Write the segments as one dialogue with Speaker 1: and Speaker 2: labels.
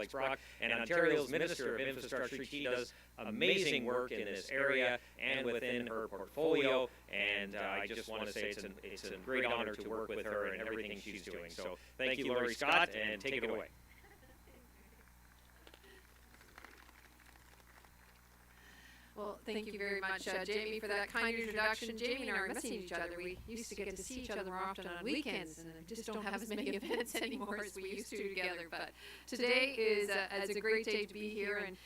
Speaker 1: Lakes Brock, and Ontario's Minister of Infrastructure. She does amazing work in this area and within her portfolio, and I just want to say it's a great honor to work with her and everything she's doing. So thank you, Laurie Scott, and take it away.
Speaker 2: Well, thank you very much, Jamie, for that kind introduction. Jamie and I are missing each other. We used to get to see each other more often on weekends, and just don't have as many events anymore as we used to together. But today is a great day to be here, and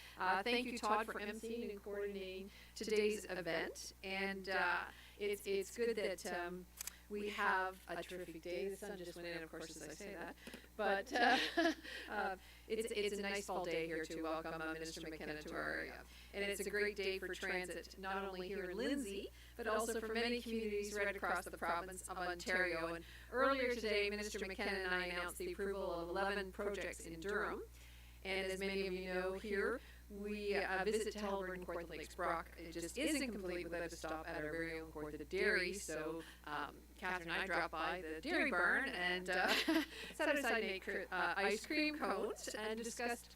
Speaker 2: thank you, Todd, for emceeing and coordinating today's event. And it's good that we have a terrific day. The sun just went in, of course, as I say that. But it's a nice fall day here to welcome Minister McKenna to our area. And it's a great day for transit, not only here in Lindsay, but also for many communities right across the province of Ontario. And earlier today, Minister McKenna and I announced the approval of 11 projects in Durham. And as many of you know here, we visit to Halbert and Kawartha Lakes Brock. It just isn't complete without a stop at our very own Kawartha Dairy. So Catherine and I dropped by the dairy barn and set aside an ice cream cones and discussed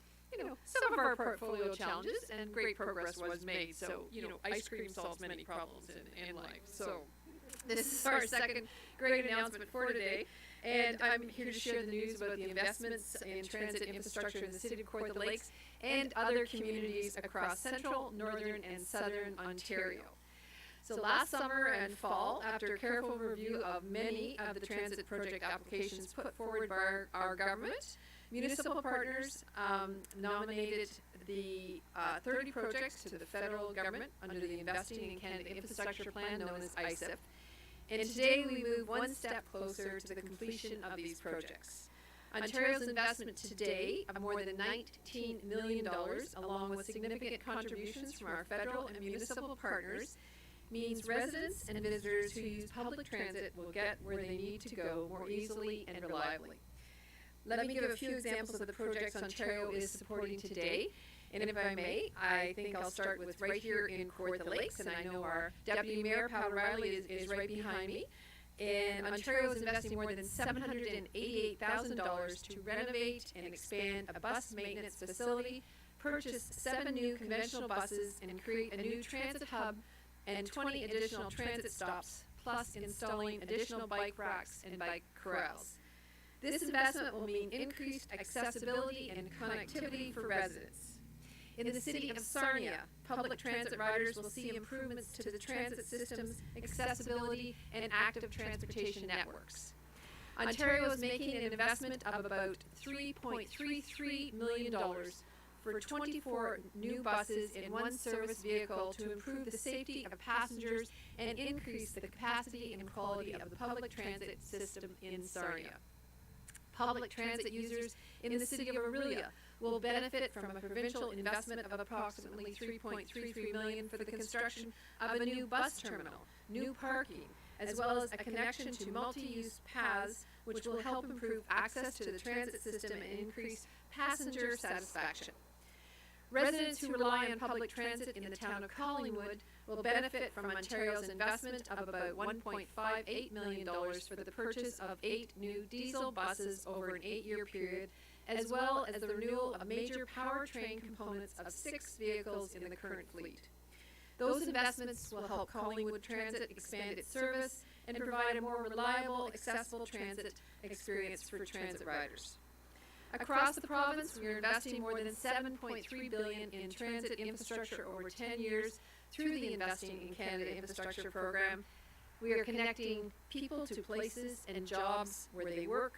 Speaker 2: some of our portfolio challenges, and great progress was made. So, ice cream solves many problems in life. So this is our second great announcement for today. And I'm here to share the news about the investments in transit infrastructure in the city of Kawartha Lakes and other communities across central, northern, and southern Ontario. So last summer and fall, after a careful review of many of the transit project applications put forward by our government, municipal partners nominated the 30 projects to the federal government under the Investing in Canada Infrastructure Plan, known as ICIP. And today we move one step closer to the completion of these projects. Ontario's investment today of more than $19 million, along with significant contributions from our federal and municipal partners, means residents and visitors who use public transit will get where they need to go more easily and reliably. Let me give a few examples of the projects Ontario is supporting today. And if I may, I think I'll start with right here in Kawartha Lakes, and I know our Deputy Mayor, Pat Riley, is right behind me. And Ontario is investing more than $788,000 to renovate and expand a bus maintenance facility, purchase 7 new conventional buses, and create a new transit hub and 20 additional transit stops, plus installing additional bike racks and bike corrals. This investment will mean increased accessibility and connectivity for residents. In the city of Sarnia, public transit riders will see improvements to the transit system's accessibility and active transportation networks. Ontario is making an investment of about $3.33 million for 24 new buses in one service vehicle to improve the safety of passengers and increase the capacity and quality of the public transit system in Sarnia. Public transit users in the city of Orillia will benefit from a provincial investment of approximately $3.33 million for the construction of a new bus terminal, new parking, as well as a connection to multi-use paths, which will help improve access to the transit system and increase passenger satisfaction. Residents who rely on public transit in the town of Collingwood will benefit from Ontario's investment of about $1.58 million for the purchase of 8 new diesel buses over an 8-year period, as well as the renewal of major powertrain components of 6 vehicles in the current fleet. Those investments will help Collingwood Transit expand its service and provide a more reliable, accessible transit experience for transit riders. Across the province, we are investing more than $7.3 billion in transit infrastructure over 10 years through the Investing in Canada Infrastructure Program. We are connecting people to places and jobs where they work,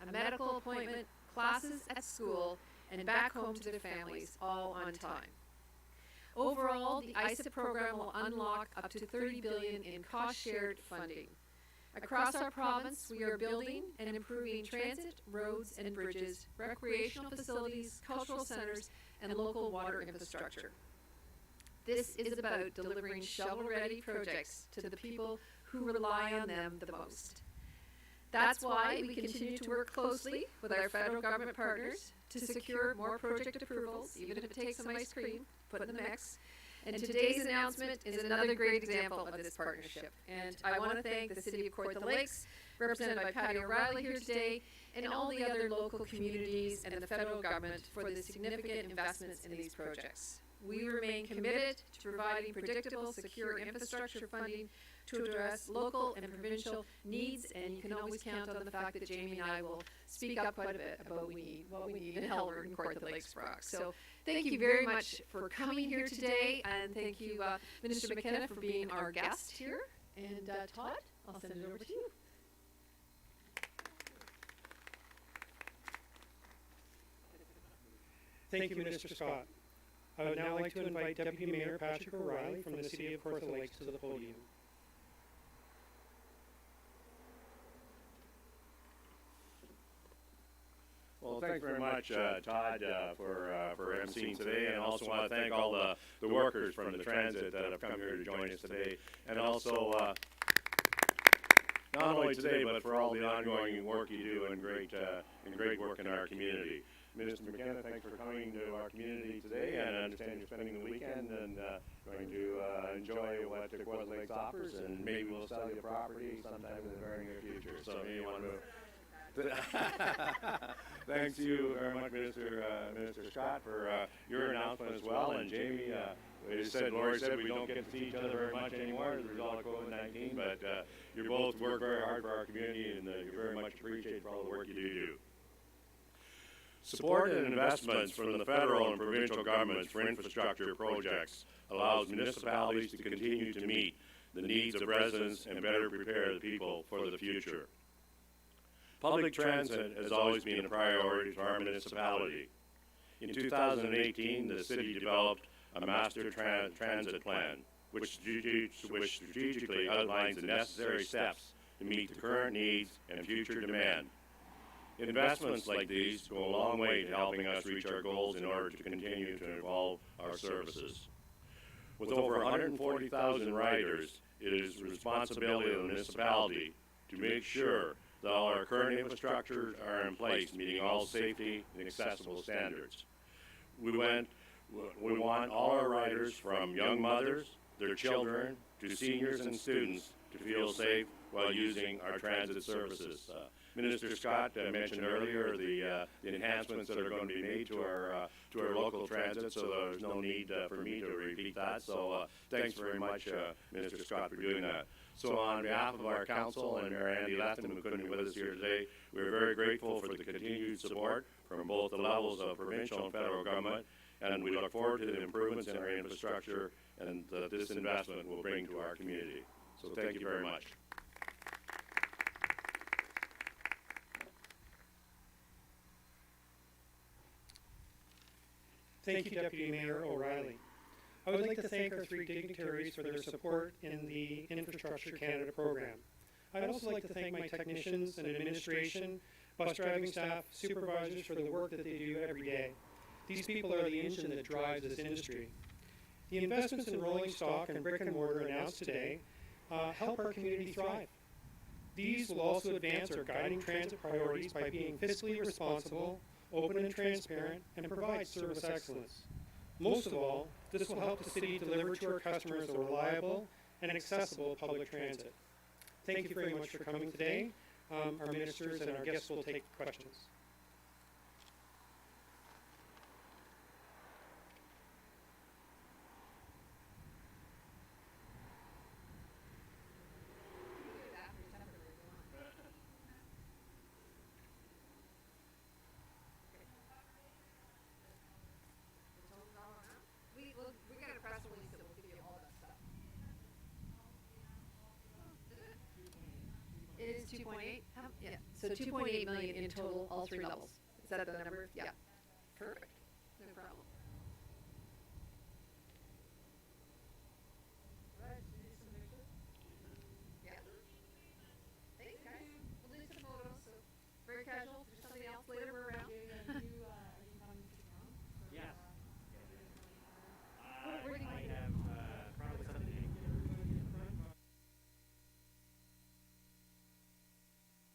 Speaker 2: a medical appointment, classes at school, and back home to their families, all on time. Overall, the ICIP program will unlock up to $30 billion in cost-shared funding. Across our province, we are building and improving transit, roads and bridges, recreational facilities, cultural centers, and local water infrastructure. This is about delivering shovel-ready projects to the people who rely on them the most. That's why we continue to work closely with our federal government partners to secure more project approvals, even if it takes some ice cream, put in the mix. And today's announcement is another great example of this partnership. And I want to thank the City of Kawartha Lakes represented by Patty O'Reilly here today, and all the other local communities and the federal government for the significant investments in these projects. We remain committed to providing predictable, secure infrastructure funding to address local and provincial needs, and you can always count on the fact that Jamie and I will speak up quite a bit about what we need in Halbert and Kawartha Lakes Brock. So thank you very much for coming here today, and thank you, Minister McKenna, for being our guest here. And Todd, I'll send it over to you.
Speaker 3: Thank you, Minister Scott. I would now like to invite Deputy Mayor Patrick O'Reilly from the City of Kawartha Lakes to the podium.
Speaker 4: Well, thanks very much, Todd, for emceeing today, and I also want to thank all the workers from the transit that have come here to join us today, and also not only today, but for all the ongoing work you do and great work in our community. Minister McKenna, thanks for coming to our community today, and I understand you're spending the weekend and going to enjoy what the Kawartha Lakes offers, and maybe we'll sell you a property sometime in the very near future. So maybe you want to thanks to you very much, Minister Scott, for your announcement as well. And Jamie, Lori said we don't get to see each other very much anymore as a result of COVID-19, but you both work very hard for our community, and you're very much appreciated for all the work you do. Support and investments from the federal and provincial governments for infrastructure projects allows municipalities to continue to meet the needs of residents and better prepare the people for the future. Public transit has always been a priority for our municipality. In 2018, the city developed a master transit plan, which strategically outlines the necessary steps to meet the current needs and future demand. Investments like these go a long way to helping us reach our goals in order to continue to evolve our services. With over 140,000 riders, it is the responsibility of the municipality to make sure that all our current infrastructures are in place, meeting all safety and accessible standards. We want all our riders, from young mothers, their children, to seniors and students, to feel safe while using our transit services. Minister Scott mentioned earlier the enhancements that are going to be made to our local transit, so there's no need for me to repeat that. So thanks very much, Minister Scott, for doing that. So on behalf of our council and Mayor Andy Letham, who couldn't be with us here today, we're very grateful for the continued support from both the levels of provincial and federal government, and we look forward to the improvements in our infrastructure and that this investment will bring to our community. So thank you very much.
Speaker 3: Thank you, Deputy Mayor O'Reilly. I would like to thank our three dignitaries for their support in the Infrastructure Canada program. I'd also like to thank my technicians and administration, bus driving staff, supervisors for the work that they do every day. These people are the engine that drives this industry. The investments in rolling stock and brick and mortar announced today help our community thrive. These will also advance our guiding transit priorities by being fiscally responsible, open and transparent, and provide service excellence. Most of all, this will help the city deliver to our customers a reliable and accessible public transit. Thank you very much for coming today. Our ministers and our guests will take questions.
Speaker 2: We got a press release that will give you all that stuff. It is 2.8? Yeah, so 2.8 million in total, all three levels. Is that the number? Yeah. Perfect. No problem.